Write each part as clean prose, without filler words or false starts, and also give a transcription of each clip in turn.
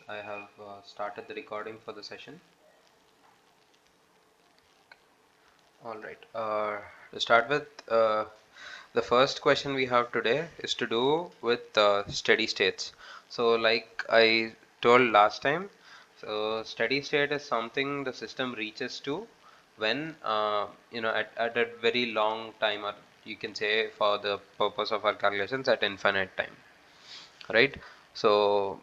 I have started the recording for the session. Alright, to start with, the first question we have today is to do with steady states. So, like I told last time, so steady state is something the system reaches to when, at a very long time, or you can say for the purpose of our calculations at infinite time, right? So,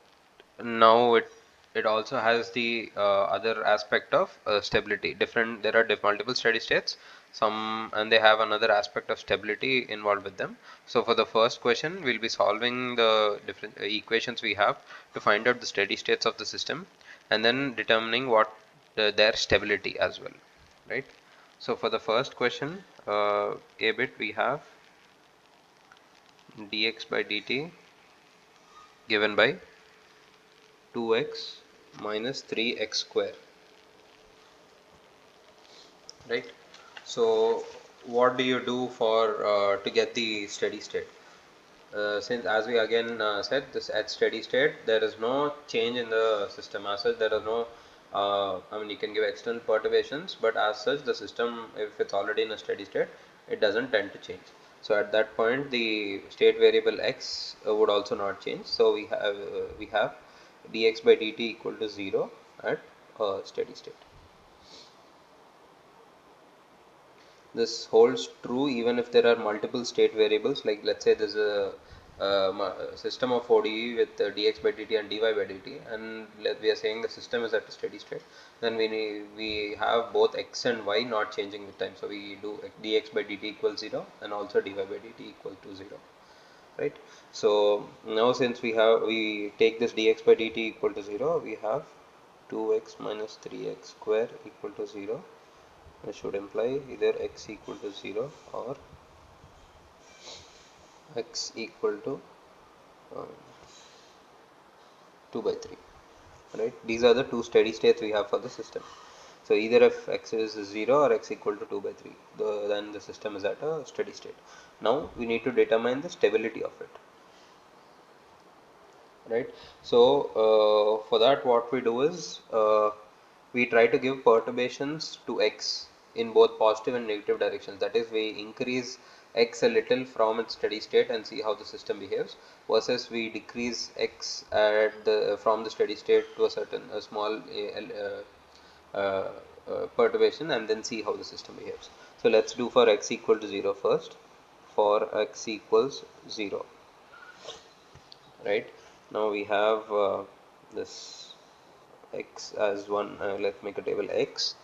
now it also has the other aspect of stability. There are multiple steady states, some, and they have another aspect of stability involved with them. So for the first question, we'll be solving the different equations we have to find out the steady states of the system, and then determining what their stability as well, right? So for the first question, a bit, we have dx by dt given by 2x minus 3x square, right? So what do you do for to get the steady state? Since, as we again said, this at steady state there is no change in the system as such. There are no I mean, you can give external perturbations, but as such the system, if it's already in a steady state, it doesn't tend to change. So at that point the state variable x would also not change. So we have dx by dt equal to 0 at steady state. This holds true even if there are multiple state variables. Like, let's say there's a system of ODE with dx by dt and dy by dt, and we are saying the system is at a steady state. Then we have both x and y not changing with time. So we do dx by dt equals 0 and also dy by dt equal to 0, right? So now, since we take this dx by dt equal to 0, we have 2x minus 3x square equal to 0. This should imply either x equal to 0 or x equal to um, 2 by 3, right? These are the two steady states we have for the system. So either if x is 0 or x equal to 2 by 3, then the system is at a steady state. Now we need to determine the stability of it, right? So for that, what we do is we try to give perturbations to x in both positive and negative directions. That is, we increase x a little from its steady state and see how the system behaves, versus we decrease x at the from the steady state to a small perturbation, and then see how the system behaves. So let's do for x equal to 0 first. For x equals 0, right? Now we have this x as one. Let's make a table x,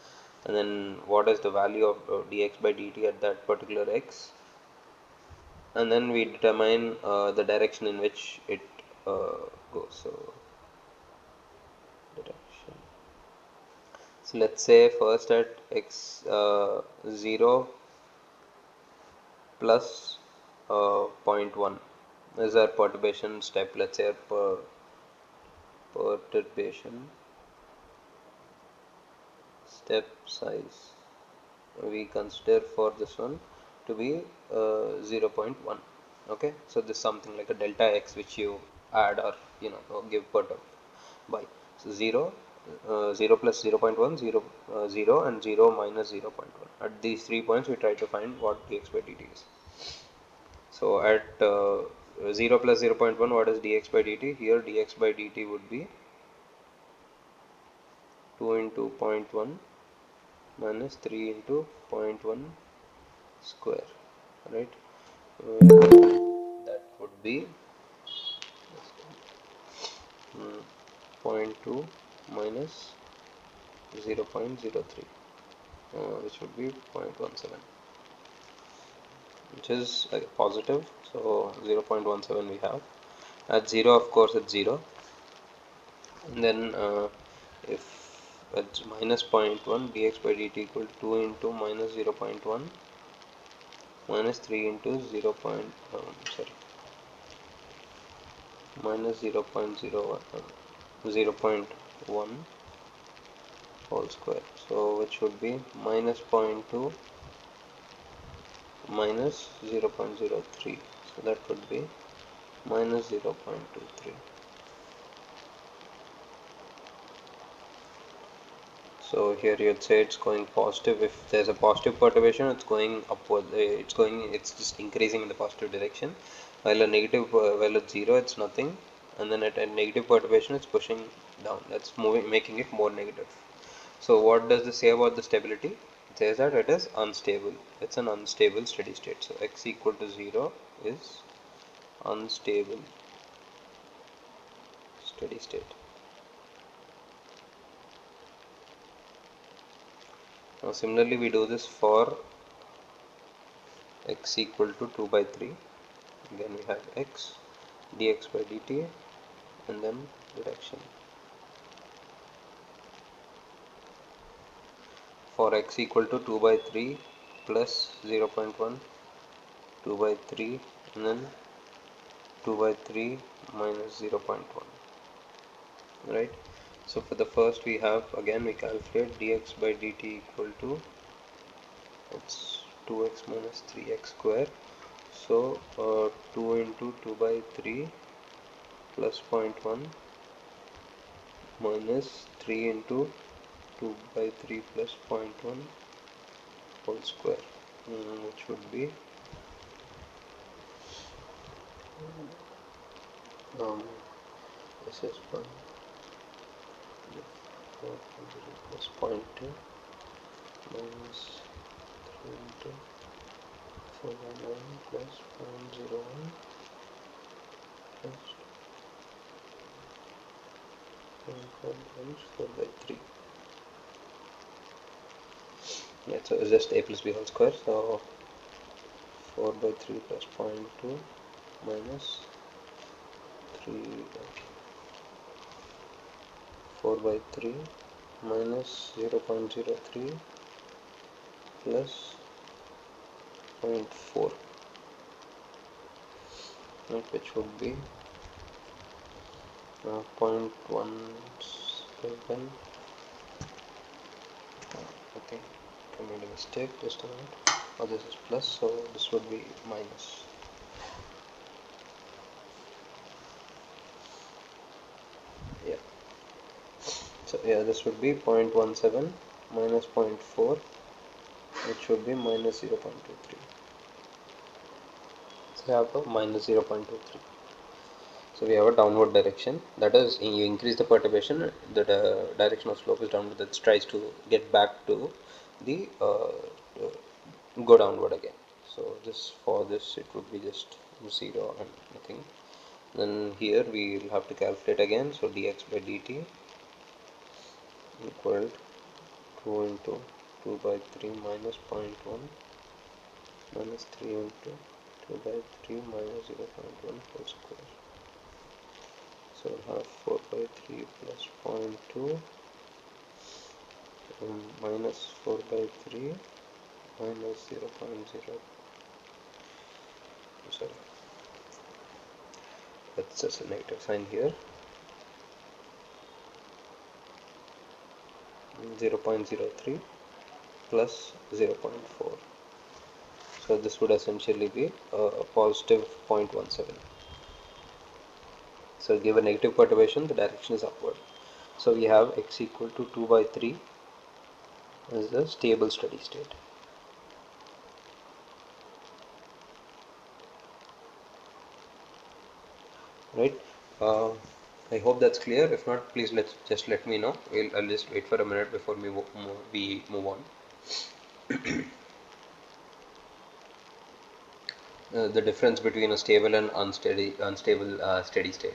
and then what is the value of dx by dt at that particular x, and then we determine the direction in which it goes. So direction. So let's say first at x 0 plus zero point 0.1 is our perturbation step. Let's say perturbation step size we consider for this one to be 0.1. Okay, so this is something like a delta x which you add, or or give perturb by. So 0, 0 plus 0.1, 0, 0, and 0 minus 0.1. At these 3 points we try to find what dx by dt is. So at 0 plus 0.1, what is dx by dt? Here dx by dt would be 2 into 0.1 minus 3 into 0.1 square, right? That would be zero point 0.2 minus 0.03, which would be 0.17, which is positive. So 0.17 we have. At 0, of course, it's 0. And then if it's minus 0.1, dx by dt equal to 2 into minus 0.1 minus 3 into 0. Sorry, minus 0.01, 0.1 whole square. So which would be minus 0.2 minus 0.03. So that would be minus 0.23. So here you'd say it's going positive. If there's a positive perturbation, it's going upward. It's just increasing in the positive direction. While a negative, while at zero, it's nothing. And then at a negative perturbation, it's pushing down. That's moving, making it more negative. So what does this say about the stability? It says that it is unstable. It's an unstable steady state. So x equal to 0 is unstable steady state. Now similarly we do this for x equal to 2 by 3. Again we have x dx by dt and then direction. For x equal to 2 by 3 plus 0.1, 2 by 3 and then 2 by 3 minus 0.1. Right. So for the first we have, again we calculate dx by dt equal to, it's 2x minus 3x square. So 2 into 2 by 3 plus 0.1 minus 3 into 2 by 3 plus 0.1 whole square, which would be this is 1 plus 0.2 minus 3 into 411 plus 0.01 plus 0.5 times 4 by 3. Yeah, so it's just a plus b whole square. So 4 by 3 plus 0.2 minus 3 4 by 3 minus 0.03 plus 0.4, right, which would be 0.17. I think I made a mistake just a minute. Oh, this is plus, so this would be minus. Yeah. So yeah, this would be 0.17 minus 0.4, which would be minus 0.23. So we have a minus 0.23. So we have a downward direction. That is, you increase the perturbation, the direction of slope is downward. That tries to get back to the go downward again. So this, for this it would be just 0 and nothing. Then here we will have to calculate again. So dx by dt equal 2 into 2 by 3 minus 0.1 minus 3 into 2 by 3 minus 0.1 whole square. So we'll have 4 by 3 plus 0.2 minus 4 by 3 minus 0.0. Sorry, that's just a negative sign here. 0.03 plus 0.4. So this would essentially be a positive 0.17. So give a negative perturbation, the direction is upward. So we have x equal to 2 by 3 as a stable steady state. Right. I hope that's clear. If not, please let me know. I'll just wait for a minute before we move on. The difference between a stable and unstable steady state.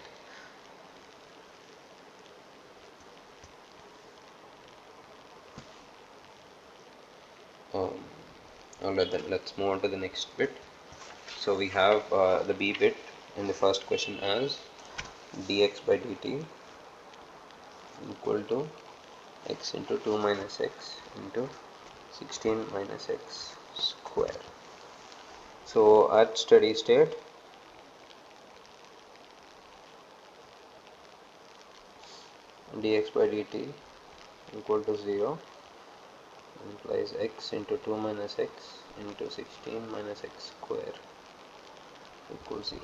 Alright, then let's move on to the next bit. So we have the b bit in the first question as dx by dt equal to x into 2 minus x into 16 minus x square. So at steady state, dx by dt equal to 0 implies x into 2 minus x into 16 minus x square equals 0.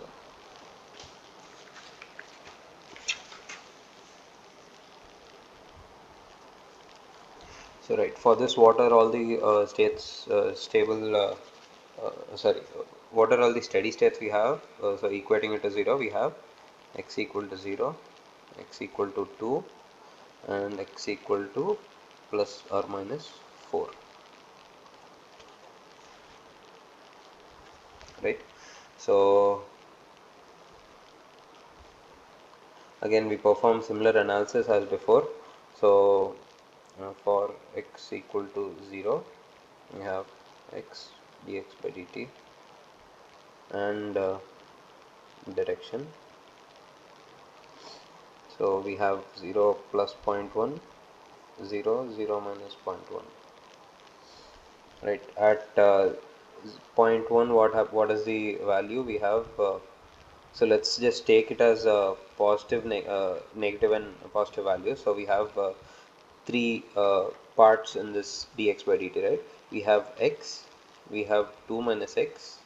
So right, for this, what are all the states stable? Sorry, what are all the steady states we have? So equating it to 0, we have x equal to 0, x equal to 2, and x equal to plus or minus 4. Right. So again, we perform similar analysis as before. So for x equal to 0, we have x dx by dt and direction. So we have 0 plus 0.1, 0, 0 minus 0.1. Right, at 0.1, what is the value we have? So let's just take it as a positive, negative, and positive value. So we have three parts in this dx by dt, right? We have x, we have 2 minus x,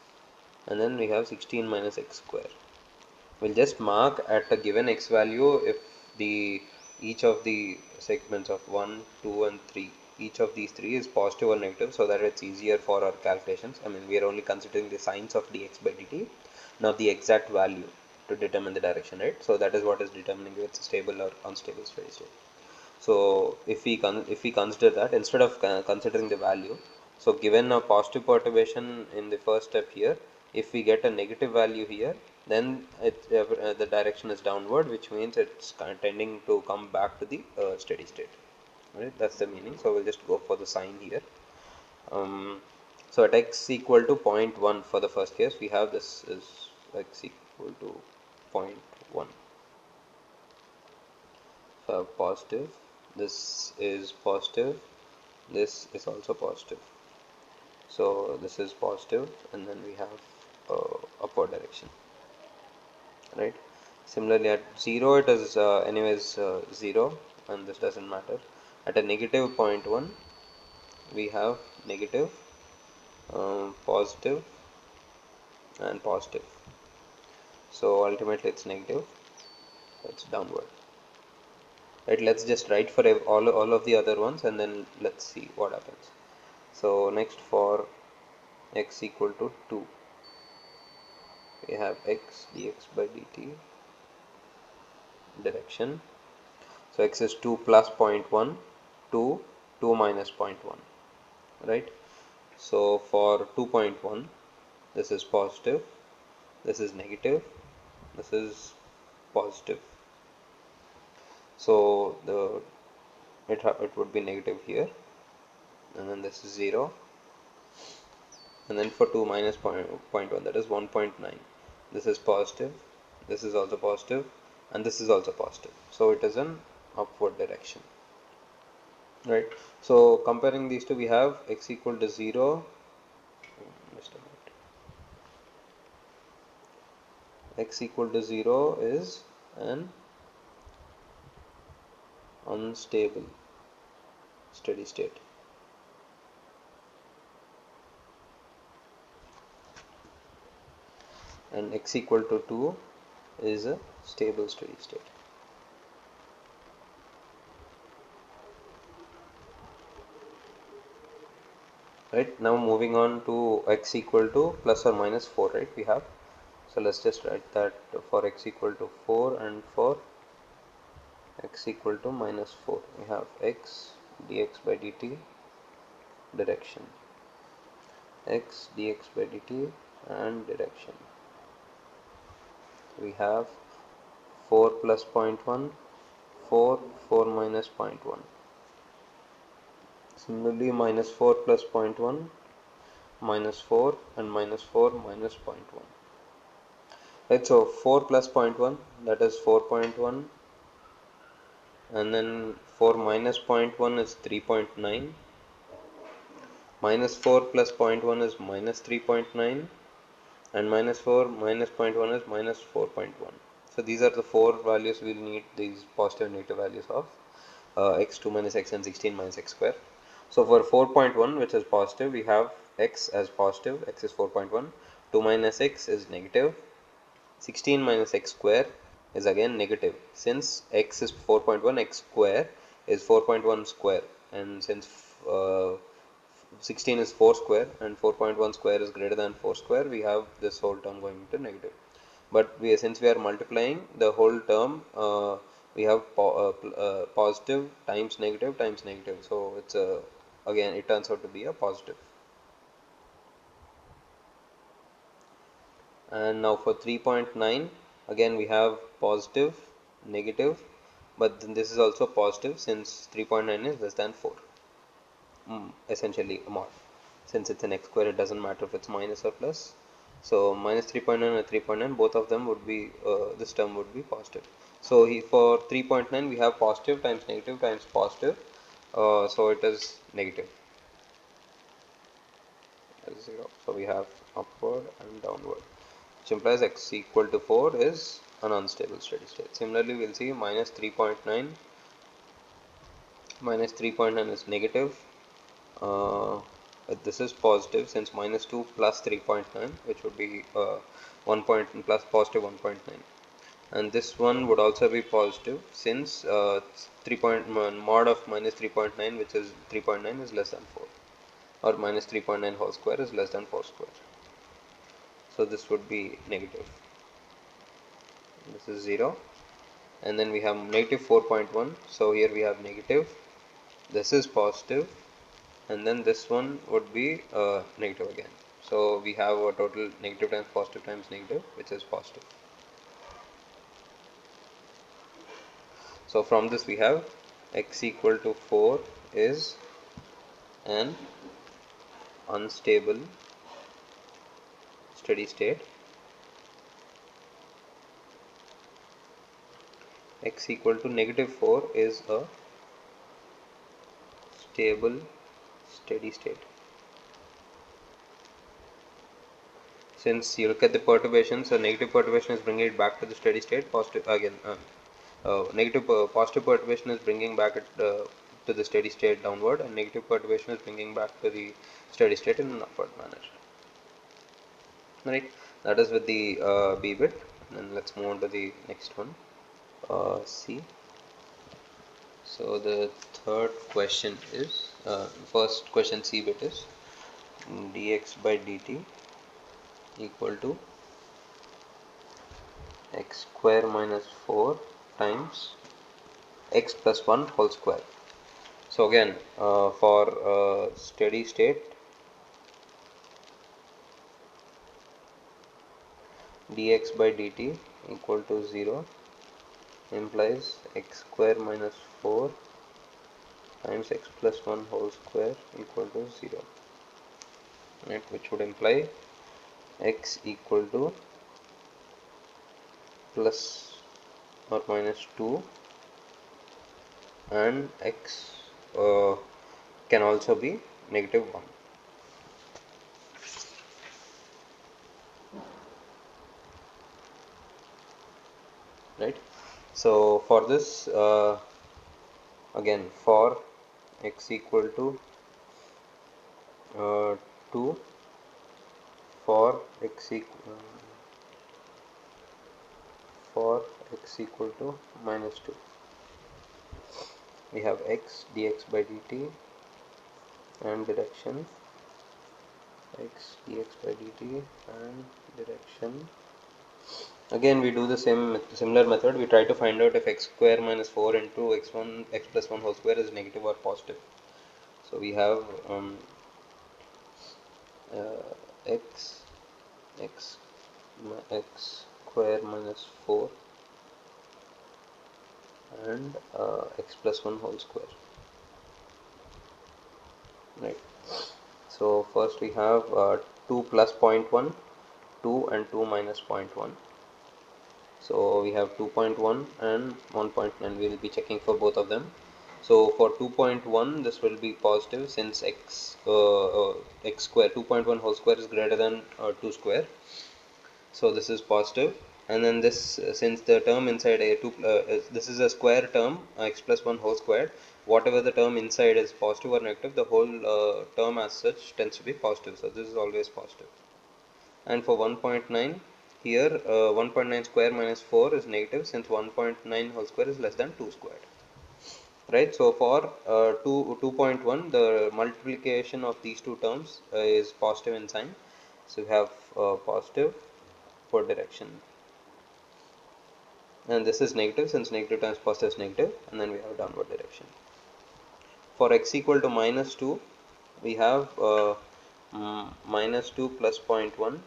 and then we have 16 minus x square. We'll just mark at a given x value if the each of the segments of 1, 2, and 3, each of these three is positive or negative, so that it's easier for our calculations. I mean, we are only considering the signs of dx by dt, not the exact value to determine the direction, right? So that is what is determining if it's stable or unstable steady state. So if we consider that instead of considering the value, so given a positive perturbation in the first step here, if we get a negative value here, then the direction is downward, which means it's tending to come back to the steady state. Right? That's the meaning. So we'll just go for the sign here. Um, so at x equal to 0.1 for the first case, we have this is x equal to 0.1. So positive, this is positive, this is also positive. So this is positive, and then we have upward direction, right? Similarly, at 0 it is anyways 0, and this doesn't matter. At a negative 0.1, we have negative, positive, and positive. So ultimately it's negative, it's downward. Right, let's just write for all of the other ones, and then let's see what happens. So next, for x equal to 2, we have x dx by dt direction. So x is 2 plus 0.1, 2, 2 minus 0.1, right? So for 2.1, this is positive, this is negative, this is positive. So it would be negative here, and then this is 0, and then for 2 minus 0.1, that is 1.9. This is positive, this is also positive, and this is also positive. So it is an upward direction, right? So comparing these two, we have x equal to 0, just a minute. X equal to 0 is an unstable steady state, and x equal to 2 is a stable steady state. Right, now moving on to x equal to plus or minus 4, right? We have, so let's just write that for x equal to 4 and for x equal to minus 4, we have x dx by dt direction, x dx by dt and direction. We have 4 plus 0.1, 4, 4 minus 0.1. Similarly, minus 4 plus 0.1, minus 4, and minus 4 minus 0.1. Right, so 4 plus 0.1, that is 4.1, and then 4 minus 0.1 is 3.9, minus 4 plus 0.1 is minus 3.9, and minus 4 minus 0.1 is minus 4.1. So these are the four values we'll need, these positive and negative values of x2 minus x and 16 minus x square. So for 4.1, which is positive, we have x as positive, x is 4.1, 2 minus x is negative, 16 minus x square is again negative. Since x is 4.1, x square is 4.1 square, and since uh, 16 is 4 square and 4.1 square is greater than 4 square, we have this whole term going into negative. But since we are multiplying the whole term, we have positive times negative times negative. So it's again it turns out to be a positive. And now for 3.9, again we have positive, negative, but then this is also positive since 3.9 is less than 4. Essentially a mod. Since it's an x square, it doesn't matter if it's minus or plus. So minus 3.9 and 3.9, both of them would be, this term would be positive. So for 3.9 we have positive times negative times positive. So it is negative. 0. So we have upward and downward, which implies x equal to 4 is an unstable steady state. Similarly, we'll see minus 3.9 is negative. This is positive since minus 2 plus 3.9, which would be 1 point plus positive 1.9. And this one would also be positive since 3.1 mod of minus 3.9, which is 3.9, is less than 4, or minus 3.9 whole square is less than 4 square. So this would be negative. This is 0. And then we have negative 4.1. So here we have negative. This is positive. And then this one would be negative again. So we have a total negative times negative, which is positive. So from this we have x equal to 4 is an unstable steady state. X equal to negative 4 is a stable steady state. Since you look at the perturbation, so negative perturbation is bringing it back to the steady state. Positive again, positive perturbation is bringing back it to the steady state downward, and negative perturbation is bringing back to the steady state in an upward manner. Right. That is with the B bit. And let's move on to the next one. C. So the third question is first question C bit is dx by dt equal to x square minus 4 times x plus 1 whole square. So again, for steady state, dx by dt equal to 0 implies x square minus 4 times x plus 1 whole square equal to 0, right, which would imply x equal to plus or minus 2, and x can also be negative 1. Right. So for this, again, for x equal to 2, for x equal to minus 2, we have x dx by dt and direction x dx by dt and direction. Again, we do the similar method. We try to find out if x square minus 4 into x plus 1 whole square is negative or positive. So we have x square minus 4 and x plus 1 whole square, right. So first we have 2 plus 0.1, 2 and 2 minus 0.1. So we have 2.1 and 1.9. We will be checking for both of them. So for 2.1, this will be positive since x square 2.1 whole square is greater than 2 square. So this is positive. And then this, since the term inside a2 this is a square term, x plus 1 whole squared, whatever the term inside is positive or negative, the whole term as such tends to be positive. So this is always positive. And for 1.9, here 1.9 square minus 4 is negative since 1.9 whole square is less than 2 squared. right? So for 2.1, the multiplication of these two terms is positive in sign, so we have positive for direction, and this is negative since negative times positive is negative, and then we have downward direction. For x equal to minus 2, we have minus 2 plus 0.1,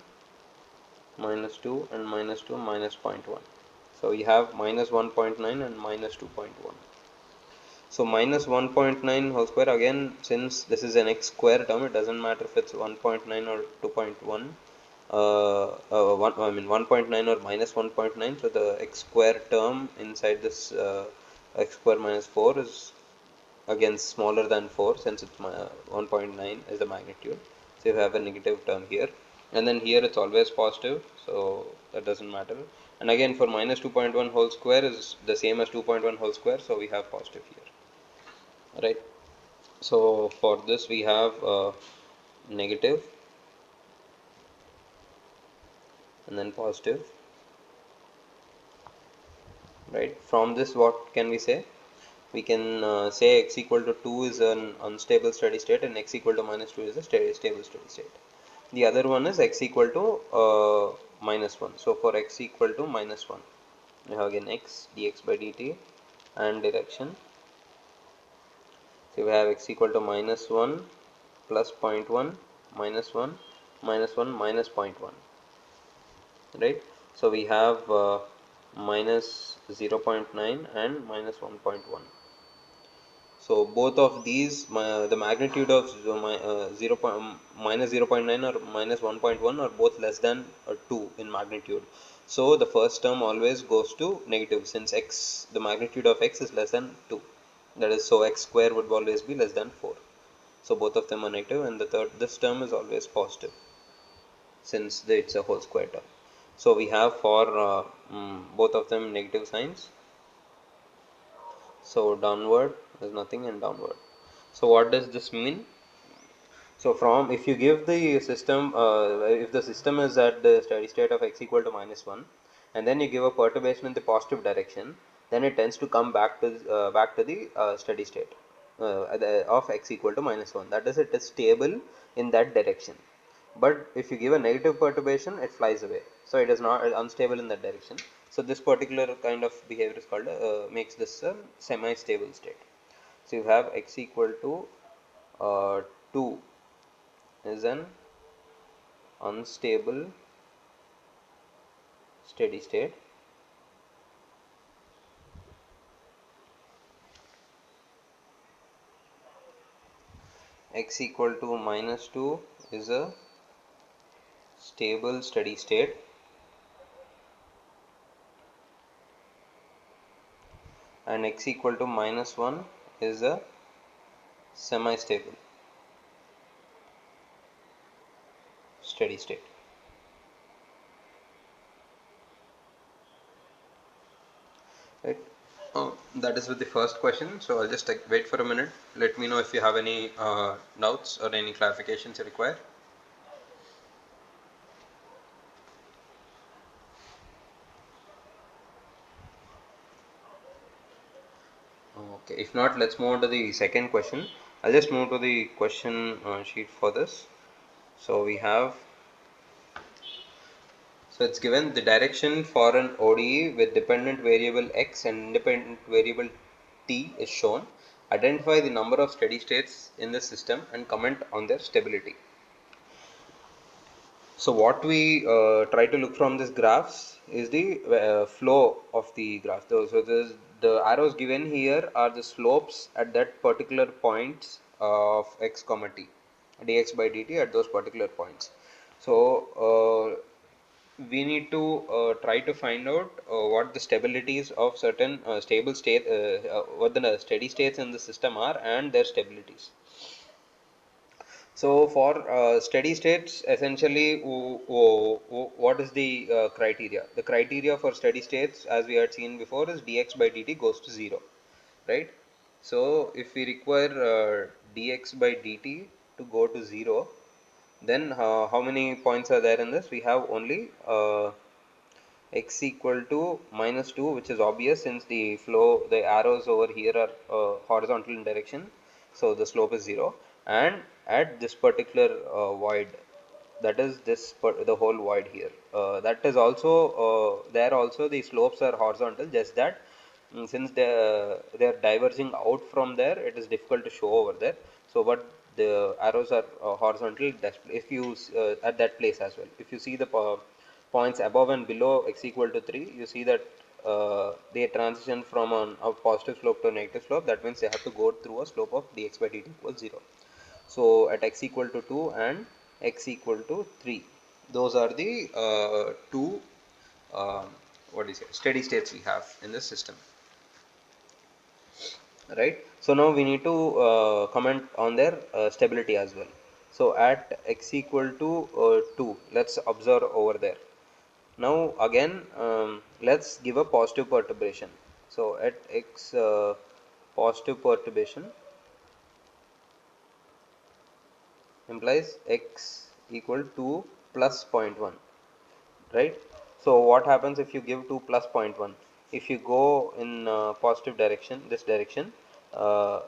minus 2 and minus 2 minus 0.1. So we have minus 1.9 and minus 2.1. So minus 1.9 whole square, again, since this is an x square term, it doesn't matter if it's 1.9 or 2.1. 1.9 or minus 1.9. So the x square term inside this x square minus 4 is again smaller than 4, since it's 1.9 is the magnitude. So you have a negative term here, and then here it's always positive, so that doesn't matter. And again, for minus 2.1 whole square is the same as 2.1 whole square, so we have positive here, right? So for this we have negative and then positive, right? From this, what can we say? We can say x equal to 2 is an unstable steady state and x equal to minus 2 is a stable steady state. The other one is x equal to minus 1. So for x equal to minus 1, we have again x dx by dt and direction. So we have x equal to minus 1 plus 0.1 minus 1 minus 1 minus 0.1, right? So we have minus 0.9 and minus 1.1. So both of these, the magnitude of 0.9 or minus 1.1 are both less than 2 in magnitude. So the first term always goes to negative, since x, the magnitude of x is less than 2. That is, so x square would always be less than 4. So both of them are negative, and the third, this term is always positive, since it's a whole square term. So we have for both of them negative signs. So downward is nothing and downward. So what does this mean? So from, if you give the system, if the system is at the steady state of x equal to minus 1, and then you give a perturbation in the positive direction, then it tends to come back to the steady state of x equal to minus 1. That is, it is stable in that direction. But if you give a negative perturbation, it flies away. So it is not unstable in that direction. So this particular kind of behavior is called makes this a semi-stable state. So you have x equal to 2 is an unstable steady state, x equal to minus 2 is a stable steady state, and x equal to minus 1 is a semi-stable steady state, right? That is with the first question. So I'll just wait for a minute. Let me know if you have any doubts or any clarifications you require. Okay, if not, let's move on to the second question. I'll just move to the question sheet for this. So we have, so it's given the direction for an ODE with dependent variable x and independent variable t is shown. Identify the number of steady states in the system and comment on their stability. So what we try to look from this graphs is the flow of the graph. So the arrows given here are the slopes at that particular points of x comma t, dx by dt at those particular points. So we need to try to find out what the stabilities of certain stable state, what the steady states in the system are and their stabilities. So for steady states, essentially, what is the criteria? The criteria for steady states, as we had seen before, is dx by dt goes to 0, right? So if we require dx by dt to go to 0, then how many points are there in this? We have only x equal to minus 2, which is obvious since the arrows over here are horizontal in direction, so the slope is 0. And at this particular void, that is the whole void here, that is also there also the slopes are horizontal, just that since they are diverging out from there, it is difficult to show over there. So but the arrows are horizontal. If you at that place as well, if you see the points above and below x equal to 3, you see that they transition from a positive slope to a negative slope. That means they have to go through a slope of dx by dt equals 0. So at x equal to 2 and x equal to 3, those are the two uh, what do you say, steady states we have in this system, right? So now we need to comment on their stability as well. So at x equal to 2, let's observe over there. Now again, let's give a positive perturbation. So at x positive perturbation implies x equal to plus zero point 0.1, right? So what happens if you give 2 plus zero point 0.1? If you go in positive direction, this direction, uh,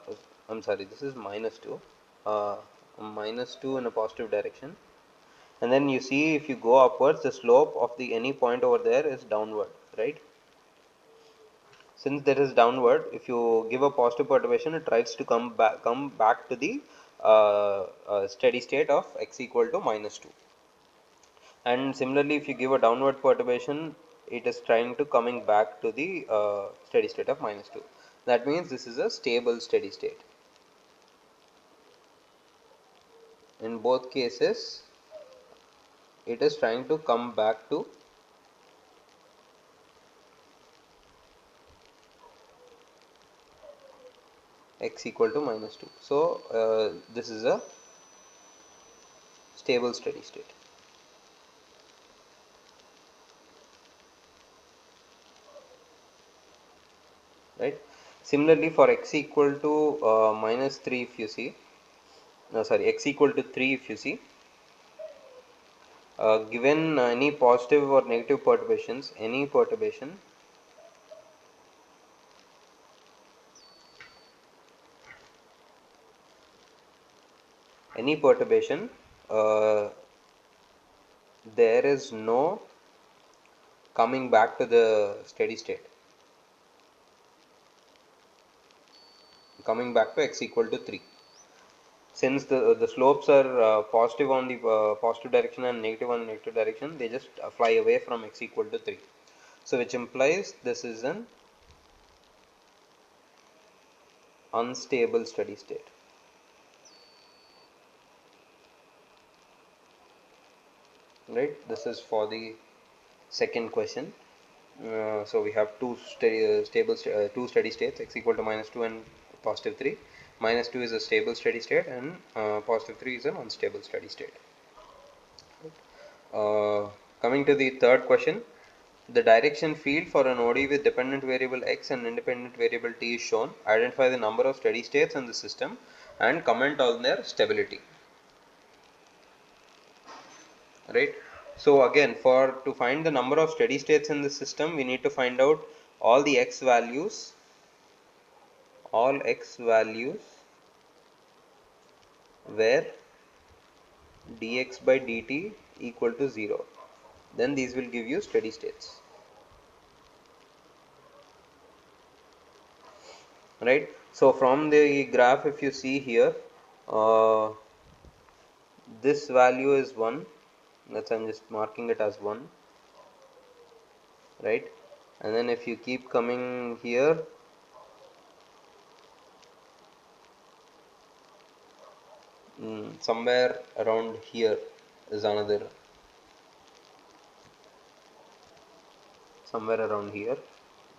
I'm sorry, this is minus 2, uh, minus 2 in a positive direction, and then you see if you go upwards, the slope of the any point over there is downward, right? Since there is downward, if you give a positive perturbation, it tries to come back to the steady state of x equal to minus 2. And similarly, if you give a downward perturbation, it is trying to coming back to the steady state of minus 2. That means this is a stable steady state. In both cases, it is trying to come back to x equal to minus 2. So this is a stable steady state, right? Similarly, for x equal to minus 3, if you see, no, sorry, x equal to 3, if you see, given any positive or negative perturbations, any perturbation, uh, there is no coming back to the steady state, coming back to x equal to 3. Since the slopes are positive on the positive direction and negative on the negative direction, they just fly away from x equal to 3. So which implies this is an unstable steady state, right? This is for the second question. So we have two steady states, x equal to minus 2 and positive 3. Minus 2 is a stable steady state, and positive 3 is an unstable steady state. Coming to the third question, the direction field for an ODE with dependent variable x and independent variable t is shown. Identify the number of steady states in the system and comment on their stability. Right. So again, for to find the number of steady states in the system, we need to find out all the x values, where dx by dt equal to 0. Then these will give you steady states. Right. So from the graph, if you see here, uh, this value is 1. That's, I'm just marking it as 1, right? And then if you keep coming here, somewhere around here is another, somewhere around here,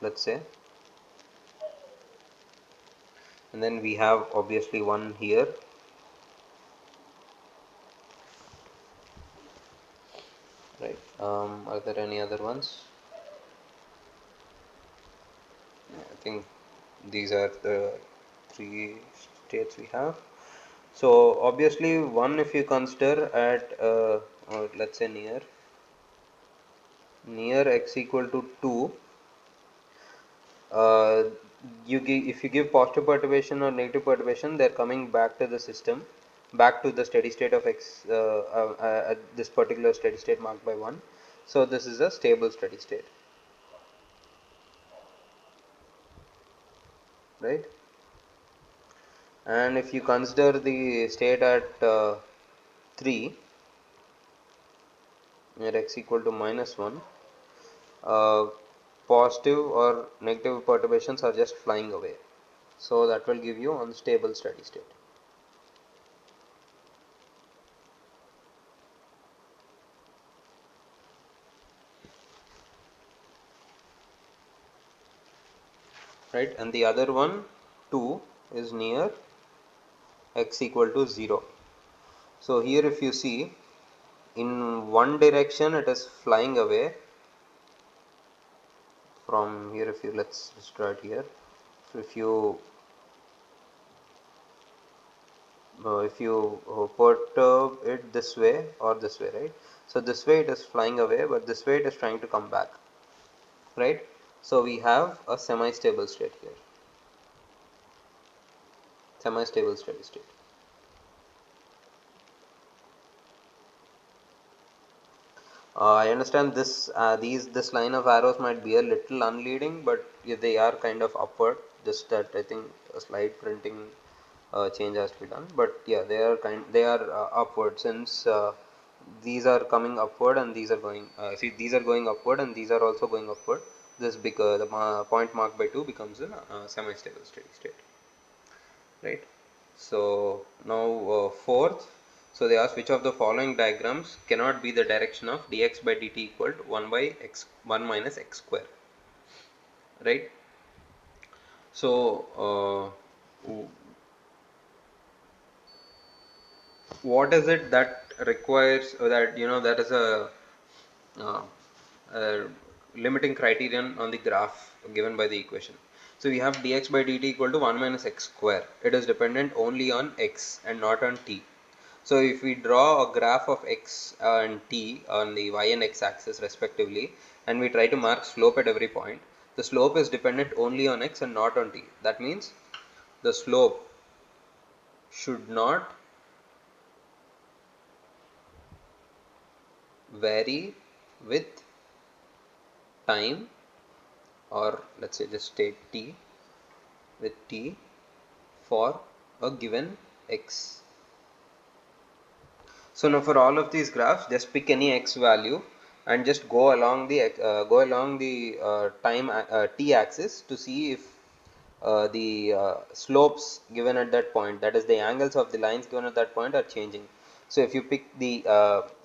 let's say. And then we have obviously one here, right? Are there any other ones? I think these are the three states we have. So obviously one, if you consider at let's say near near x equal to 2, uh, if you give positive perturbation or negative perturbation, they're coming back to the system, back to the steady state of x at this particular steady state marked by 1. So this is a stable steady state, right? And if you consider the state at 3 at x equal to -1, uh, positive or negative perturbations are just flying away. So that will give you unstable steady state. Right, and the other one 2 is near x equal to 0. So here if you see, in one direction it is flying away from here. If you, let's start here. So if you perturb it this way or this way, right? So this way it is flying away, but this way it is trying to come back, right? So we have a semi-stable state here, semi-stable steady state. I understand this line of arrows might be a little unleading, but yeah, they are kind of upward. Just that I think a slight printing change has to be done. But yeah, they are upward, since these are coming upward and these are going. See, these are going upward and these are also going upward. This because the point marked by 2 becomes a semi-stable steady state, right? So now fourth, so they ask which of the following diagrams cannot be the direction of dx by dt equal to 1 by x 1 minus x square, right? So what is it that requires that that is uh, a limiting criterion on the graph given by the equation? So we have dx by dt equal to 1 minus x square. It is dependent only on x and not on t. So if we draw a graph of x and t on the y and x axis respectively, and we try to mark slope at every point, the slope is dependent only on x and not on t. That means the slope should not vary with time, or let's say just state t, with t for a given x. So now for all of these graphs, just pick any x value and just go along the time t axis to see if the slopes given at that point, that is the angles of the lines given at that point, are changing. So if you pick the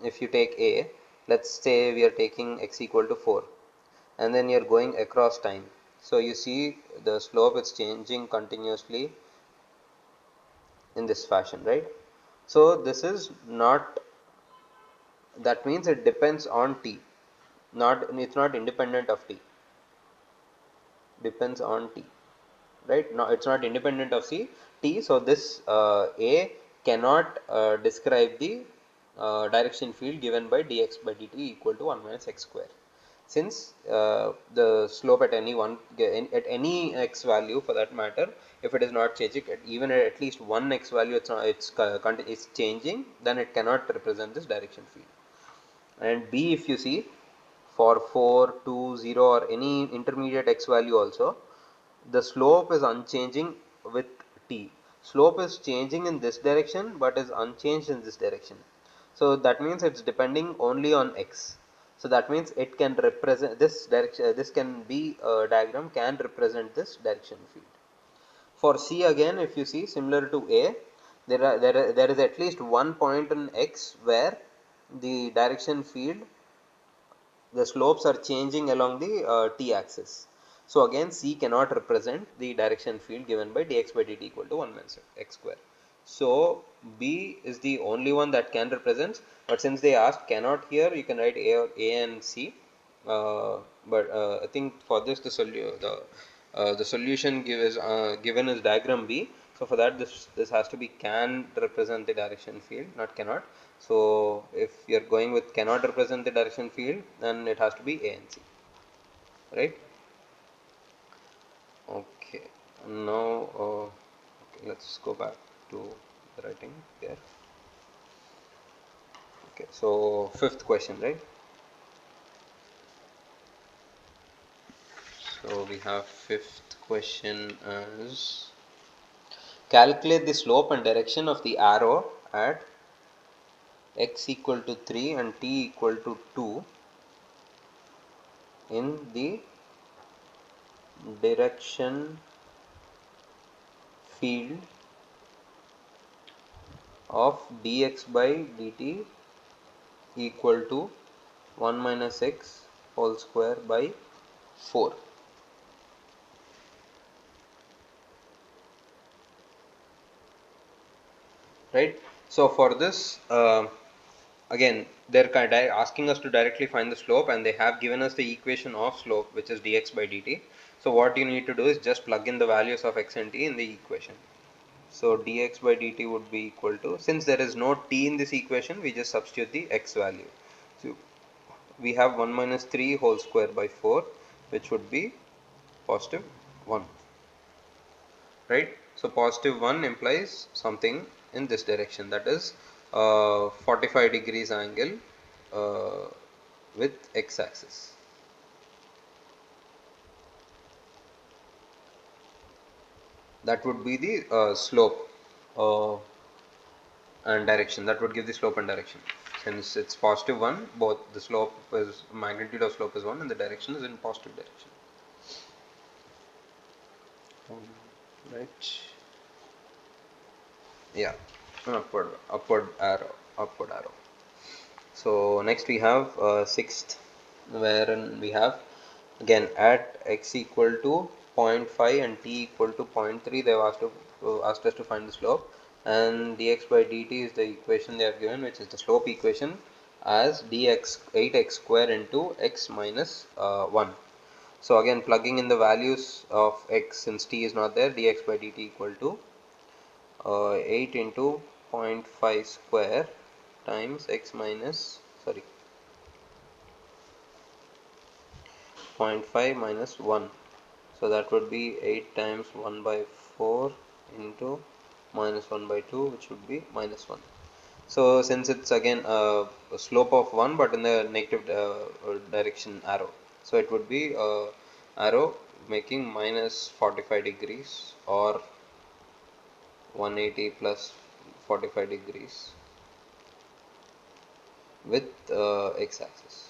if you take a, let's say we are taking x equal to 4, and then you're going across time. So you see the slope is changing continuously in this fashion, right? So this is not, that means it depends on t, not, it's not independent of t, depends on t, right? No, it's not independent of t. So this a cannot describe the direction field given by dx by dt equal to 1 minus x square, since the slope at at any x value for that matter, if it is not changing, even at least one x value, it's changing, then it cannot represent this direction field. And b, if you see, for 4, 2, 0 or any intermediate x value also, the slope is unchanging with t. Slope is changing in this direction but is unchanged in this direction. So that means it's depending only on x. So that means it can represent this direction, this can be a diagram can represent this direction field. For C again, if you see, similar to A, there is at least one point in x where the direction field, the slopes are changing along the t axis. So again, C cannot represent the direction field given by dx by dt equal to 1 minus x square. So B is the only one that can represent, but since they asked cannot here, you can write A and C. But I think for this the solution given is diagram B. So for that, this has to be can represent the direction field, not cannot. So if you're going with cannot represent the direction field, then it has to be A and C, right? Okay. Now, okay, let's go back to the writing there. Okay. So fifth question, right? So we have fifth question as calculate the slope and direction of the arrow at x equal to 3 and t equal to 2 in the direction field of dx by dt equal to 1 minus x whole square by 4. Right? So for this, again, they're kind of asking us to directly find the slope, and they have given us the equation of slope, which is dx by dt. So what you need to do is just plug in the values of x and t in the equation. So dx by dt would be equal to, since there is no t in this equation, we just substitute the x value. So we have 1 minus 3 whole square by 4, which would be positive 1. Right? So positive 1 implies something in this direction, that is 45 degrees angle with x axis. That would be the slope and direction. That would give the slope and direction. Since it's positive 1, both the slope is, magnitude of slope is 1 and the direction is in positive direction. Right? Yeah, an upward arrow. So next we have sixth, wherein we have again at x equal to 0.5 and t equal to 0.3, they have asked us to find the slope, and dx by dt is the equation they have given, which is the slope equation, as dx 8x square into x minus 1. So again, plugging in the values of x, since t is not there, dx by dt equal to 8 into 0.5 square times x minus, sorry, 0.5 minus 1. So that would be 8 times 1 by 4 into minus 1 by 2, which would be minus 1. So since it's again a slope of 1 but in the negative direction arrow, so it would be arrow making minus 45 degrees or 180 plus 45 degrees with x axis,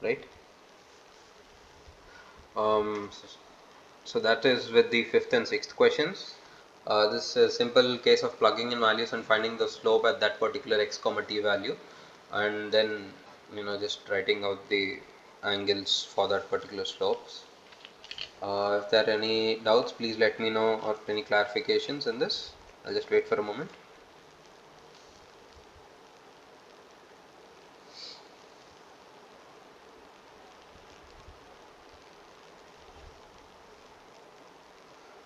right? So, so that is with the fifth and sixth questions. This is a simple case of plugging in values and finding the slope at that particular x comma t value, and then just writing out the angles for that particular slopes. If there are any doubts, please let me know, or any clarifications in this. I'll just wait for a moment.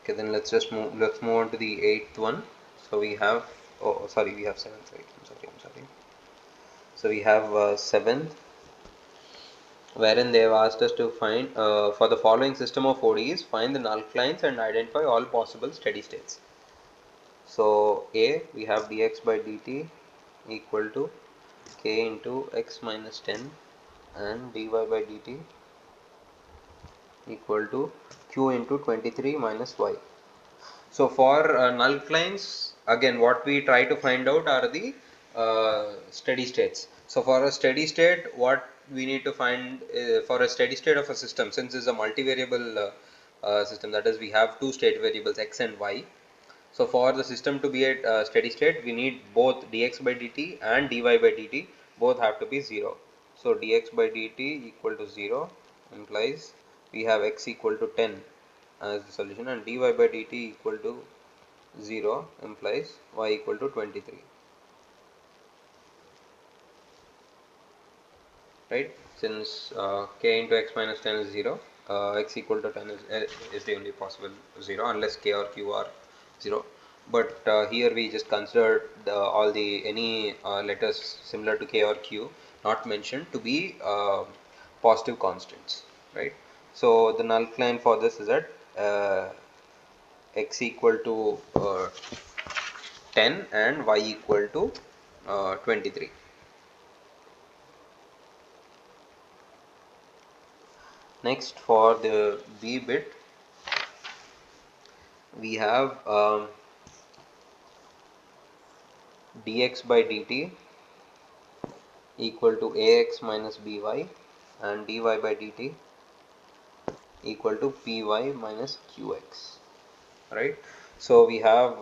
Okay, then let's move on to the eighth one. So we have, oh sorry, we have seventh, right? I'm sorry. So we have seventh, wherein they have asked us to find, for the following system of ODEs, find the null clients and identify all possible steady states. So A, we have dx by dt equal to k into x minus 10 and dy by dt equal to q into 23 minus y. So for null clients, again what we try to find out are the steady states. So for a steady state, what we need to find for a steady state of a system, since it's a multivariable system, that is we have two state variables x and y. So for the system to be at steady state, we need both dx by dt and dy by dt both have to be 0. So dx by dt equal to 0 implies we have x equal to 10 as the solution, and dy by dt equal to 0 implies y equal to 23, right? Since k into x minus 10 is 0, x equal to 10 is the only possible 0 unless k or q are 0. But here we just consider all the any letters similar to k or q not mentioned to be positive constants, right? So the null line for this is at x equal to 10 and y equal to 23. Next, for the b bit, we have dx by dt equal to ax minus by and dy by dt equal to py minus qx, right? So we have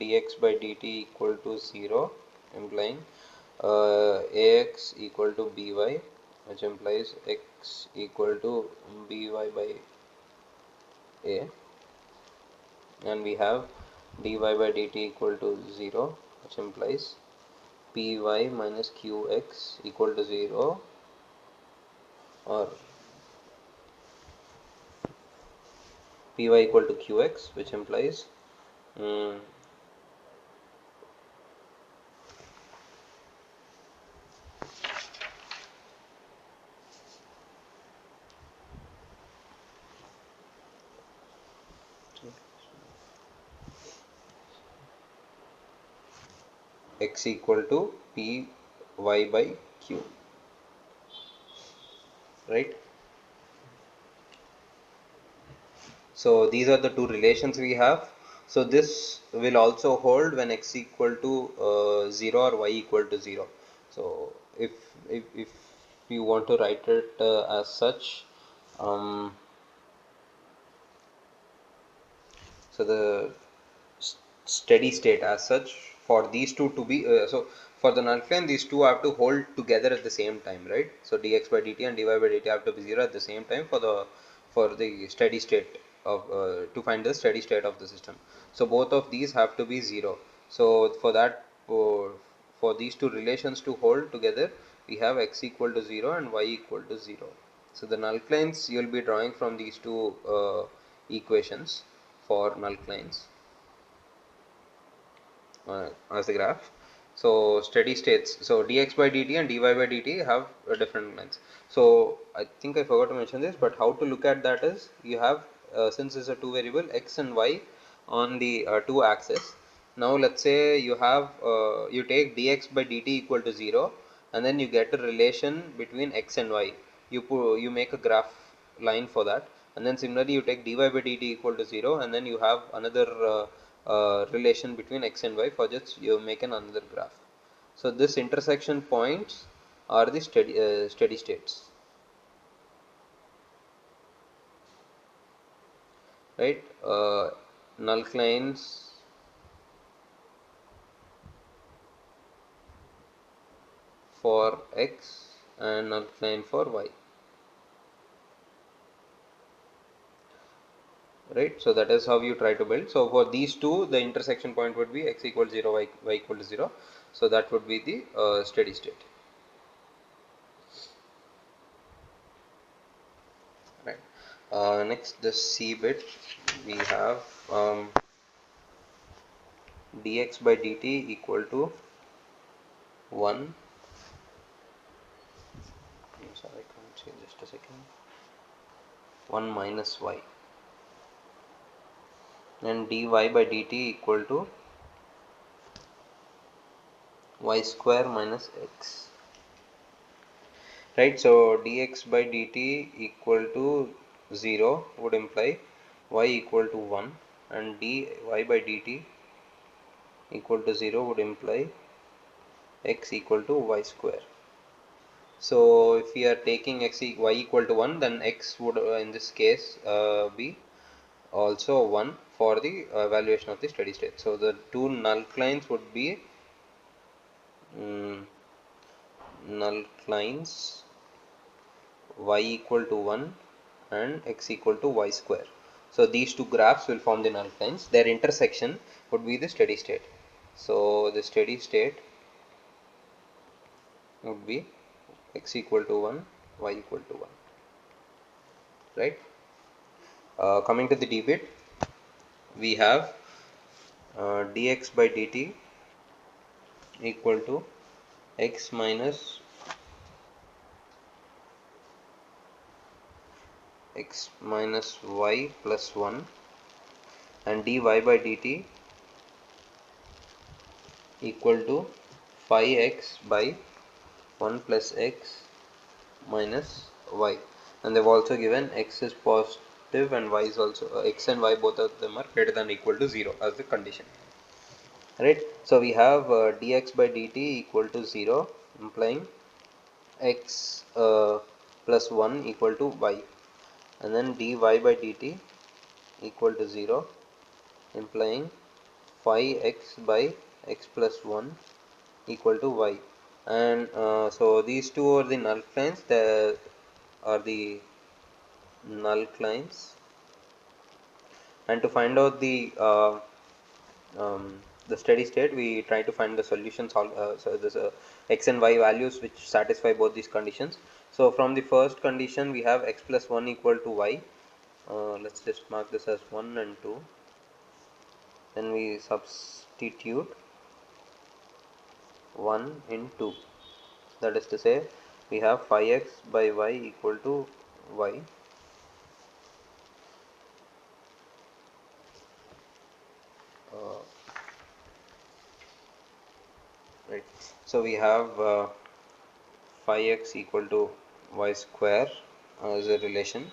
dx by dt equal to 0, implying ax equal to by, which implies x equal to by a, and we have dy by dt equal to 0, which implies py minus qx equal to 0, or py equal to qx, which implies um, x equal to py by q, right? So these are the two relations we have. So this will also hold when x equal to 0 or y equal to 0. So if you want to write it as such, um, so the steady state as such for these two to be so for the null plane, these two have to hold together at the same time, right? So dx by dt and dy by dt have to be 0 at the same time for the steady state of to find the steady state of the system. So both of these have to be 0. So for that, for these two relations to hold together, we have x equal to 0 and y equal to 0. So the null planes you will be drawing from these two equations for null planes as the graph. So steady states. So dx by dt and dy by dt have different lengths. So I think I forgot to mention this, but how to look at that is you have since it's a two variable x and y on the two axes. Now let's say you have you take dx by dt equal to 0, and then you get a relation between x and y. You make a graph line for that, and then similarly you take dy by dt equal to 0, and then you have another relation between x and y. For just you make another graph. So this intersection points are the steady states, right? Null lines for x and null line for y, right? So that is how you try to build. So for these two, the intersection point would be x equal to 0, y equal to 0. So that would be the steady state, right? Next, the c bit, we have dx by dt equal to 1. I'm sorry, I can't see, just a second. 1 minus y, and dy by dt equal to y square minus x, right? So dx by dt equal to 0 would imply y equal to 1, and dy by dt equal to 0 would imply x equal to y square. So if we are taking y equal to 1, then x would in this case be also 1 for the evaluation of the steady state. So the two null lines would be um, null lines y equal to 1 and x equal to y square. So these two graphs will form the null lines. Their intersection would be the steady state. So the steady state would be x equal to 1, y equal to 1. right? Coming to the debit, we have dx by dt equal to x minus y plus 1, and dy by dt equal to 5x by 1 plus x minus y. And they've also given x is positive and y is also x and y, both of them are greater than or equal to 0 as the condition, right? So we have dx by dt equal to 0, implying x plus 1 equal to y, and then dy by dt equal to 0, implying 5x by x plus 1 equal to y. And so these two are the null claims. There are the null claims, and to find out the steady state, we try to find the solutions. So there's x and y values which satisfy both these conditions. So from the first condition, we have x plus 1 equal to y. Let's just mark this as 1 and 2. Then we substitute 1 in 2. That is to say, we have 5x by y equal to y. Uh, right. So we have 5x equal to y square as a relation,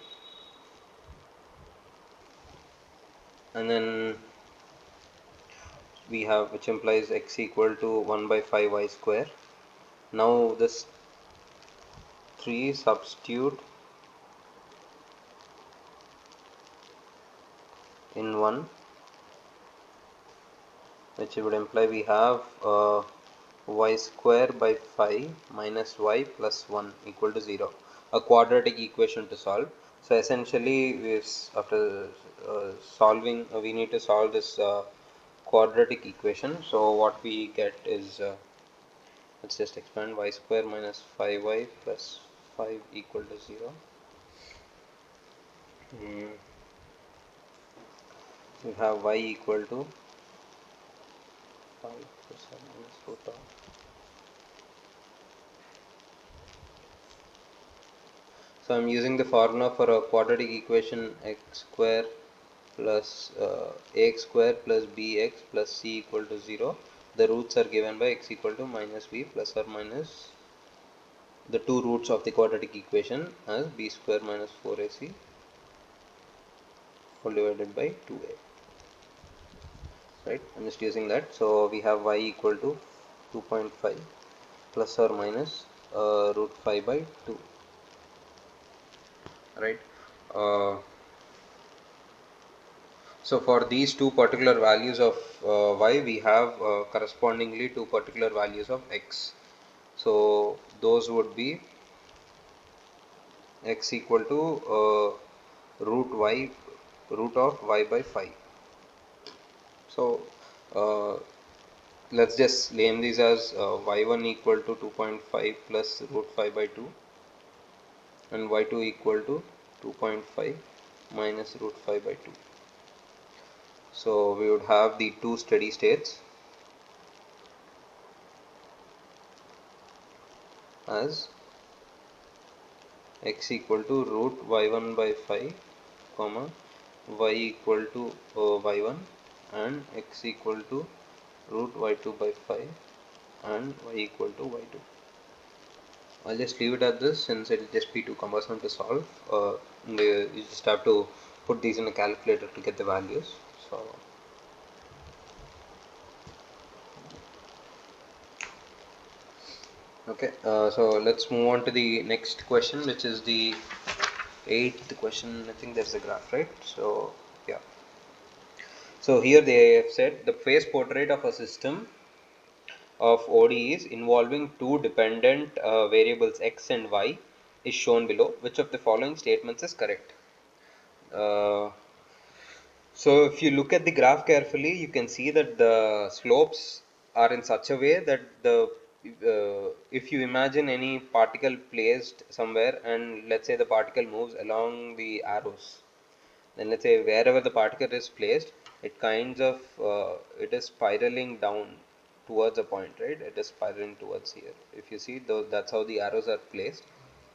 and then we have, which implies x equal to 1 by 5 y square. Now this 3 substitute in 1, which would imply we have y square by 5 minus y plus 1 equal to 0, a quadratic equation to solve. So essentially, after solving, we need to solve this quadratic equation. So what we get is, let's just expand, y square minus 5y plus 5 equal to 0. Mm, we have y equal to 5 plus 1 minus root of. So I'm using the formula for a quadratic equation, x square plus ax square plus bx plus c equal to 0. The roots are given by x equal to minus b plus or minus the two roots of the quadratic equation as b square minus 4ac whole divided by 2a. Right, I'm just using that. So we have y equal to 2.5 plus or minus root 5 by 2. Right. Uh, So for these two particular values of y, we have correspondingly two particular values of x. So those would be x equal to root of y by 5. So uh, let's just name these as y1 equal to 2.5 plus root 5 by 2, and y2 equal to 2.5 minus root 5 by 2. So we would have the two steady states as x equal to root y1 by 5, comma y equal to y1, and x equal to root y2 by 5 and y equal to y2. I'll just leave it at this since it will just be too cumbersome to solve. You just have to put these in a calculator to get the values. So okay, so let's move on to the next question, which is the eighth question. I think there's a graph, right? So yeah. So here they have said the phase portrait of a system of ODEs involving two dependent variables x and y is shown below. Which of the following statements is correct? Uh, so if you look at the graph carefully, you can see that the slopes are in such a way that the if you imagine any particle placed somewhere, and let's say the particle moves along the arrows, then let's say wherever the particle is placed, it kinds of it is spiraling down towards a point, right? It is spiraling towards here. If you see, those, that's how the arrows are placed.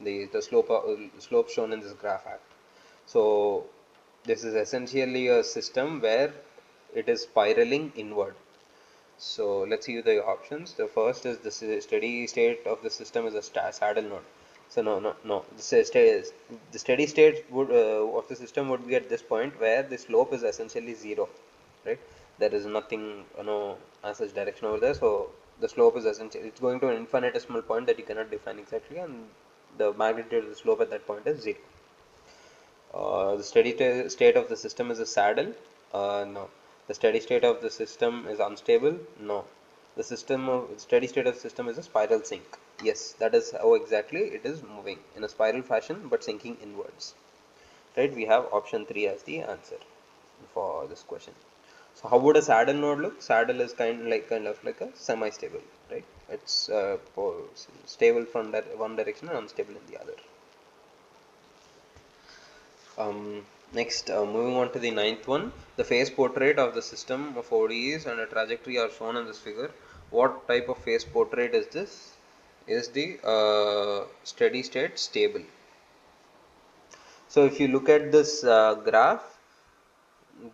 The slope shown in this graph act. So this is essentially a system where it is spiraling inward. So let's see the options. The first is the steady state of the system is a saddle node. So no. The steady state would of the system would be at this point where the slope is essentially zero, right? There is nothing, as such direction over there. So the slope is essentially, it's going to an infinitesimal point that you cannot define exactly, and the magnitude of the slope at that point is zero. The steady state of the system is a saddle. No. The steady state of the system is unstable. No. The steady state of the system is a spiral sink. Yes, that is how exactly it is moving in a spiral fashion, but sinking inwards. Right? We have option 3 as the answer for this question. So how would a saddle node look? Saddle is kind of like a semi-stable, right? It's stable from one direction and unstable in the other. Next, moving on to the ninth one, the phase portrait of the system of ODEs and a trajectory are shown in this figure. What type of phase portrait is this? Is the steady state stable? So if you look at this graph,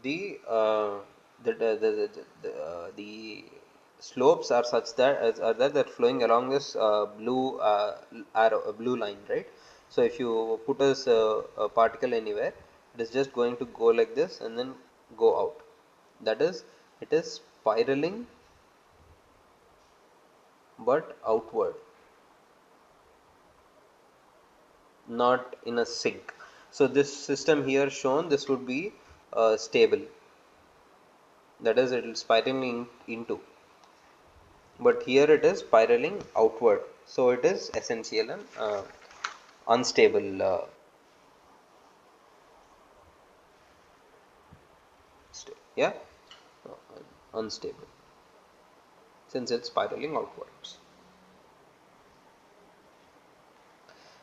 the the slopes are such that are that they're flowing along this blue arrow, a blue line, right? So if you put a particle anywhere, it is just going to go like this and then go out. That is, it is spiraling but outward, not in a sink. So this system here shown, this would be stable. That is, it is spiraling into, but here it is spiraling outward, so it is essential and unstable, yeah, unstable, since it's spiraling outwards.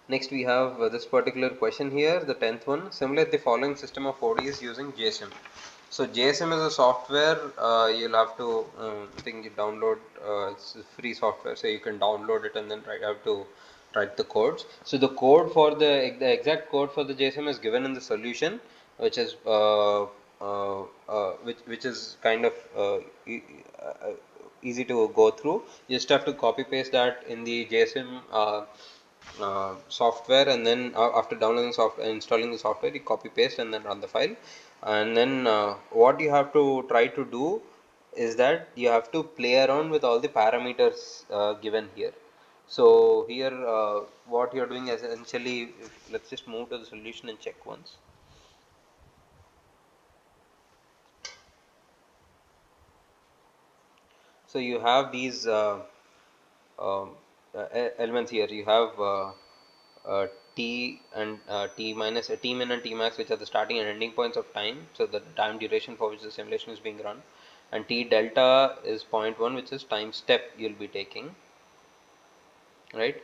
Next we have this particular question here, the 10th one. Simulate the following system of ODs using JSIM. So JSIM is a software, you'll have to, I think you download, it's a free software, so you can download it and then have to write the codes. So the code for the exact code for the JSIM is given in the solution, which is which is kind of easy to go through. You just have to copy paste that in the JSIM software, and then after downloading software, installing the software, you copy paste and then run the file. And then what you have to try to do is that you have to play around with all the parameters given here. So here what you're doing is essentially, let's just move to the solution and check once. So you have these um, elements here. You have t and t minus t min and t max, which are the starting and ending points of time, so the time duration for which the simulation is being run, and t delta is point 1, which is time step you'll be taking, right?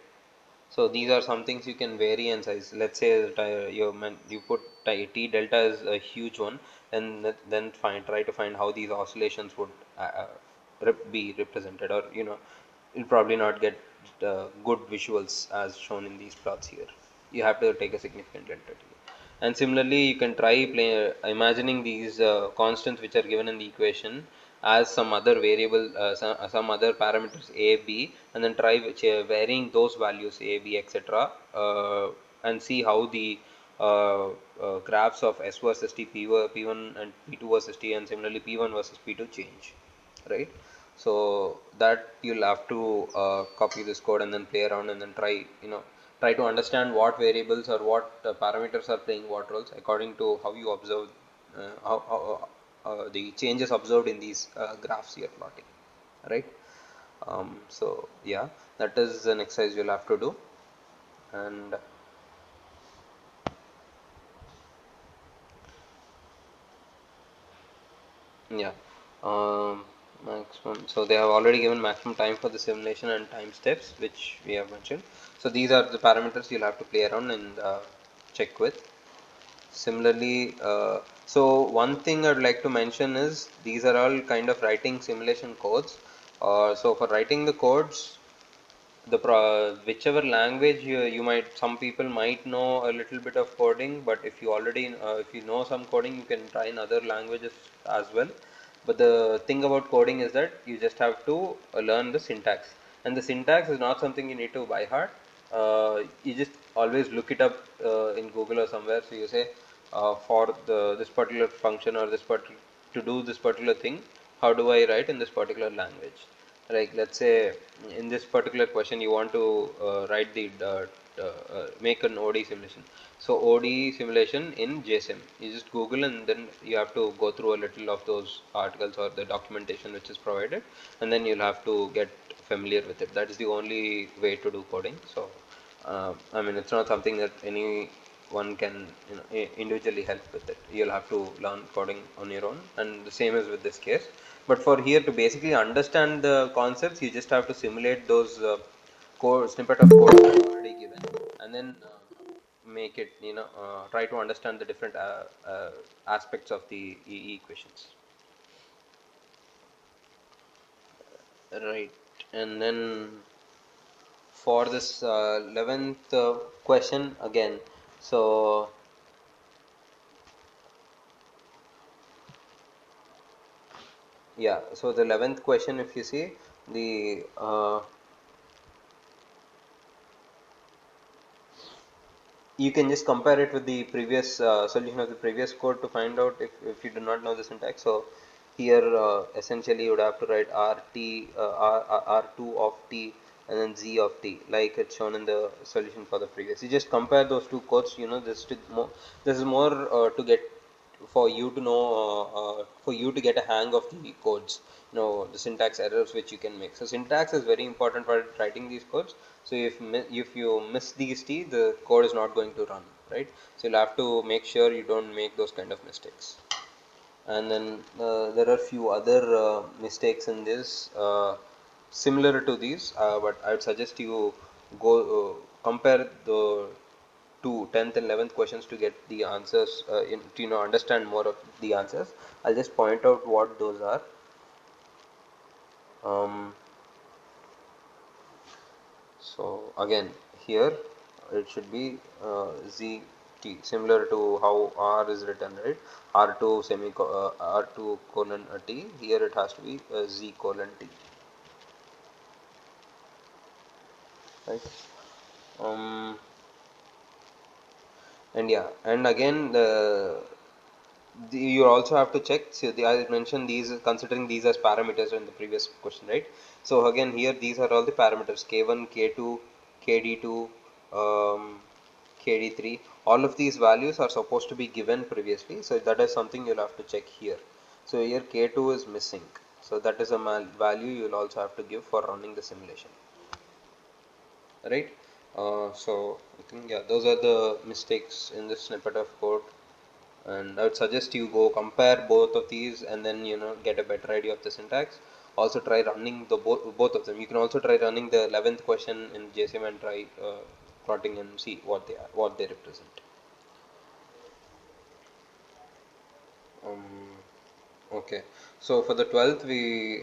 So these are some things you can vary in size. Let's say that you put t delta is a huge one, and then try to find how these oscillations would be represented, or you'll probably not get good visuals as shown in these plots here. You have to take a significant delta t. And similarly, you can try imagining these constants which are given in the equation as some other variable, some other parameters a, b, and then try varying those values a, b, etc., and see how the graphs of S versus T, P1 and P2 versus T, and similarly P1 versus P2 change, right? So that you'll have to copy this code and then play around and then try to understand what variables or what parameters are playing what roles according to how you observe the changes observed in these graphs you're plotting, right? So yeah, that is an exercise you'll have to do. And yeah, um, Maximum. So they have already given maximum time for the simulation and time steps, which we have mentioned. So these are the parameters you'll have to play around and check with. Similarly, so one thing I'd like to mention is these are all kind of writing simulation codes. So for writing the codes, whichever language you might, some people might know a little bit of coding, but if you already if you know some coding, you can try in other languages as well. But the thing about coding is that you just have to learn the syntax, and the syntax is not something you need to by heart. You just always look it up in Google or somewhere. So you say for this particular function or to do this particular thing, how do I write in this particular language? Like let's say in this particular question you want to write the make an OD simulation. So OD simulation in JSON, you just Google and then you have to go through a little of those articles or the documentation which is provided, and then you'll have to get familiar with it. That is the only way to do coding. So I mean, it's not something that anyone can individually help with it. You'll have to learn coding on your own, and the same is with this case. But for here to basically understand the concepts, you just have to simulate those code snippet of code that are already given, and then make it try to understand the different aspects of the equations. Right, and then for this 11th question again. So yeah, so the 11th question, if you see the you can just compare it with the previous solution of the previous code to find out if you do not know the syntax. So here essentially you would have to write R2 of t and then z of t, like it's shown in the solution for the previous. You just compare those two codes. This is more to get for you to know for you to get a hang of the codes, the syntax errors which you can make. So syntax is very important for writing these codes. So if you miss these t, the code is not going to run, right? So you'll have to make sure you don't make those kind of mistakes. And then there are few other mistakes in this similar to these, but I would suggest you go compare the two 10th and 11th questions to get the answers, to understand more of the answers. I'll just point out what those are. um, so again, here it should be z t, similar to how r is written, right? R2 colon t. Here it has to be z colon t, right? um, and yeah, and again you also have to check. So I mentioned these, considering these as parameters in the previous question, right? So again, here these are all the parameters: k1, k2, kd2, um, kd3. All of these values are supposed to be given previously, so that is something you'll have to check here. So here k2 is missing, so that is a value you'll also have to give for running the simulation, right? So I think, yeah, those are the mistakes in this snippet of code, and I would suggest you go compare both of these and then get a better idea of the syntax. Also try running the both of them. You can also try running the 11th question in JSM and try plotting and see what they represent. um, okay, so for the 12th, we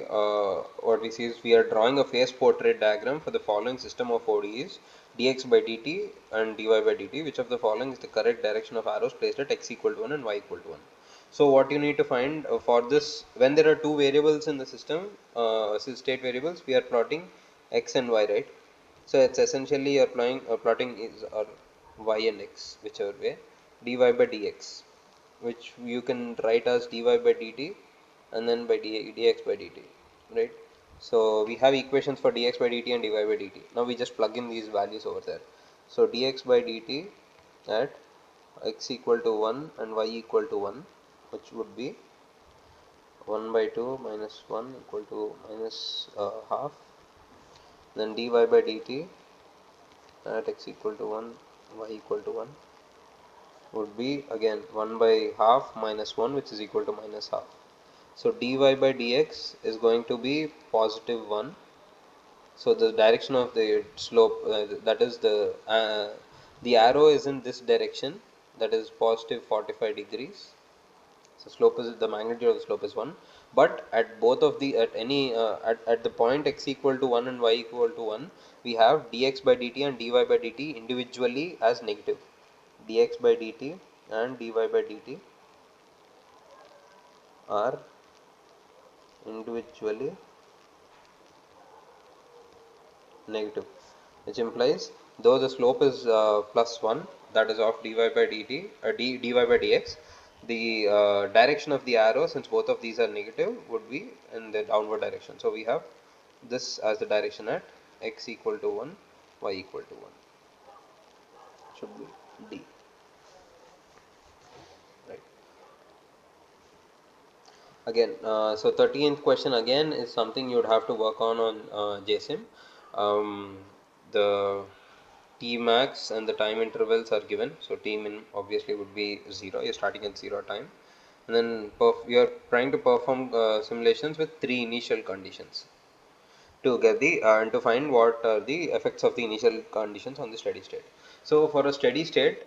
what we see is we are drawing a phase portrait diagram for the following system of ODEs: dx by dt and dy by dt. Which of the following is the correct direction of arrows placed at x equal to 1 and y equal to 1? So what you need to find for this, when there are two variables in the system, state variables, we are plotting x and y, right? So it's essentially you're plotting is or y and x, whichever way, dy by dx, which you can write as dy by dt and then by dx by dt, right? So we have equations for dx by dt and dy by dt. Now we just plug in these values over there. So dx by dt at x equal to 1 and y equal to 1, which would be 1 by 2 minus 1 equal to minus half. Then dy by dt at x equal to 1, y equal to 1 would be again 1 by half minus 1, which is equal to minus half. So dy by dx is going to be positive 1. So the direction of the slope, that is the arrow is in this direction, that is positive 45 degrees. So slope is, the magnitude of the slope is 1, but at both of the, at any at the point x equal to 1 and y equal to 1, we have dx by dt and dy by dt individually as negative. Dx by dt and dy by dt are individually negative, which implies though the slope is plus 1, that is of dy by dt, dy by dx, the direction of the arrow, since both of these are negative, would be in the downward direction. So we have this as the direction at x equal to 1, y equal to 1, should be d, right? Again, so 13th question again is something you would have to work on JSIM. The T max and the time intervals are given. So T min obviously would be 0. You're starting at 0 time. And then you're trying to perform simulations with 3 initial conditions to get the and to find what are the effects of the initial conditions on the steady state. So for a steady state,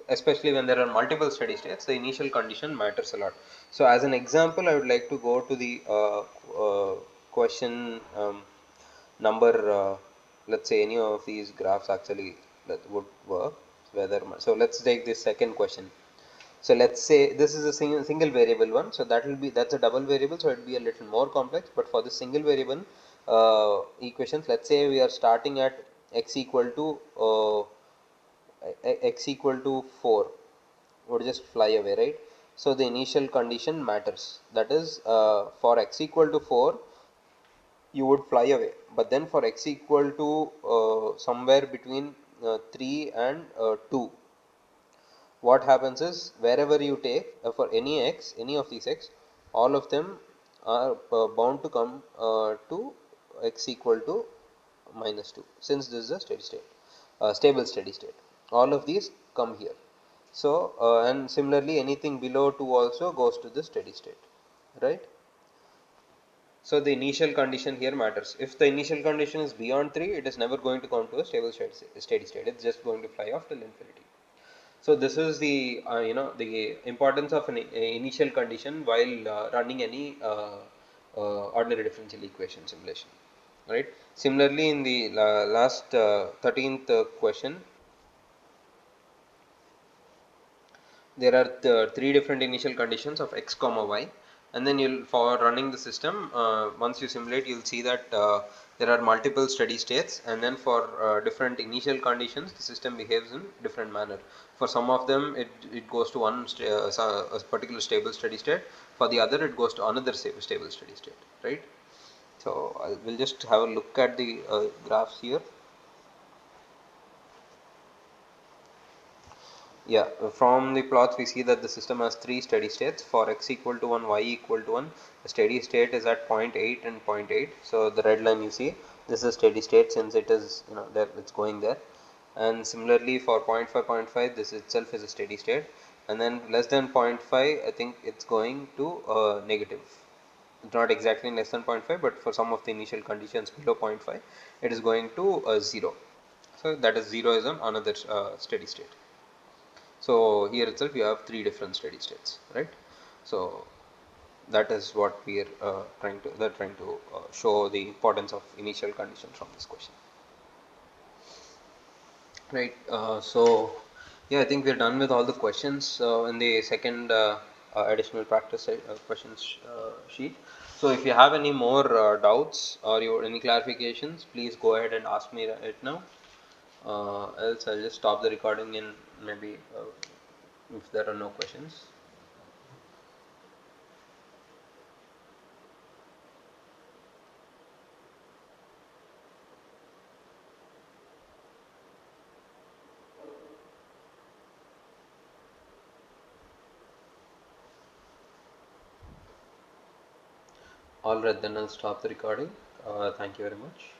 especially when there are multiple steady states, the initial condition matters a lot. So as an example, I would like to go to the question number, let's say any of these graphs actually that would work, whether so let's take this second question. So let's say this is a single variable one, so that will be, that's a double variable, so it will be a little more complex. But for the single variable equations, let's say we are starting at x equal to x equal to 4, would just fly away, right? So the initial condition matters. That is, for x equal to 4, you would fly away. But then for x equal to somewhere between 3 and 2, what happens is wherever you take for any x, any of these x, all of them are bound to come to x equal to minus 2, since this is a steady state, stable steady state. All of these come here. So and similarly anything below 2 also goes to the steady state, right? So the initial condition here matters. If the initial condition is beyond 3, it is never going to come to a stable steady state. It's just going to fly off till infinity. So this is the the importance of an initial condition while running any ordinary differential equation simulation, right? Similarly, in the last 13th question, there are three different initial conditions of x comma y, and then you'll, for running the system, once you simulate, you'll see that there are multiple steady states, and then for different initial conditions the system behaves in different manner. For some of them it goes to a particular stable steady state, for the other it goes to another stable steady state, right? So we'll just have a look at the graphs here. Yeah, from the plots we see that the system has three steady states. For x equal to 1, y equal to 1, the steady state is at point 0.8 and point 0.8. So the red line you see, this is steady state since it is, there, it's going there. And similarly for point 0.5, point 0.5, this itself is a steady state. And then less than point 0.5, I think it's going to negative. It's not exactly less than point 0.5, but for some of the initial conditions below point 0.5, it is going to 0. So that is 0 is another steady state. So here itself you have three different steady states, right? So that is what we are trying to show the importance of initial conditions from this question, right? So yeah, I think we're done with all the questions in the second additional practice questions sheet. So if you have any more doubts or any clarifications, please go ahead and ask me right now. Else I'll just stop the recording in maybe if there are no questions. Alright, then I'll stop the recording. Thank you very much.